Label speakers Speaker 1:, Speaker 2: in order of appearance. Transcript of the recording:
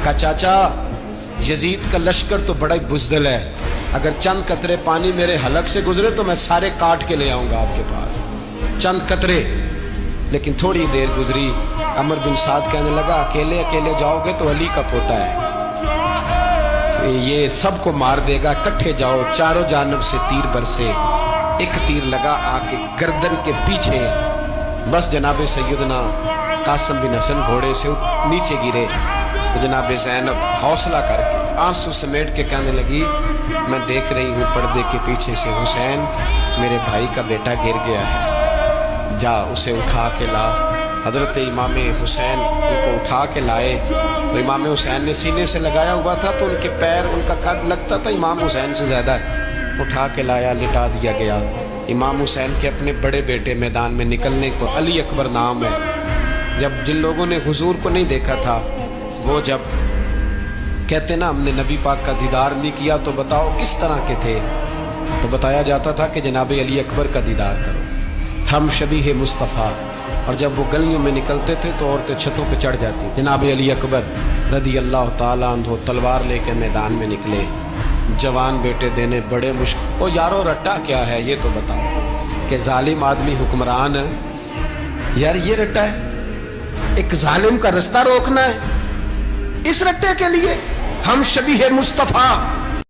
Speaker 1: کہا چاچا یزید کا لشکر تو بڑا ہی بزدل ہے، اگر چند قطرے پانی میرے حلق سے گزرے تو میں سارے کاٹ کے لے آؤں گا آپ کے پاس، چند قطرے۔ لیکن تھوڑی دیر گزری، عمر بن سعد کہنے لگا اکیلے اکیلے جاؤ گے تو علی کا پوتا ہے، یہ سب کو مار دے گا، کٹھے جاؤ۔ چاروں جانب سے تیر برسے، ایک تیر لگا آ کے گردن کے پیچھے، بس جناب سیدنا قاسم بن حسن گھوڑے سے نیچے گرے تو جناب زینب حوصلہ کر کے آنسو سمیٹ کے کہنے لگی میں دیکھ رہی ہوں پردے کے پیچھے سے حسین میرے بھائی کا بیٹا گر گیا ہے، جا اسے اٹھا کے لا۔ حضرت امام حسین ان کو اٹھا کے لائے تو امام حسین نے سینے سے لگایا ہوا تھا تو ان کے پیر، ان کا قد لگتا تھا امام حسین سے زیادہ ہے، اٹھا کے لایا، لٹا دیا گیا۔ امام حسین کے اپنے بڑے بیٹے میدان میں نکلنے کو علی اکبر نام ہے، جب جن لوگوں نے حضور کو نہیں دیکھا تھا وہ جب کہتے نا ہم نے نبی پاک کا دیدار نہیں کیا تو بتاؤ کس طرح کے تھے، تو بتایا جاتا تھا کہ جناب علی اکبر کا دیدار کرو، ہم شبیہ مصطفیٰ۔ اور جب وہ گلیوں میں نکلتے تھے تو عورتیں چھتوں پہ چڑھ جاتی، جناب علی اکبر رضی اللہ تعالیٰ عنہ تلوار لے کے میدان میں نکلے، جوان بیٹے دینے بڑے مشکل۔ او یارو رٹا کیا ہے یہ تو بتاؤ، کہ ظالم آدمی حکمران ہے یار، یہ رٹا ہے، ایک ظالم کا رستہ روکنا ہے، اس رٹے کے لیے ہم شبیہ مصطفیٰ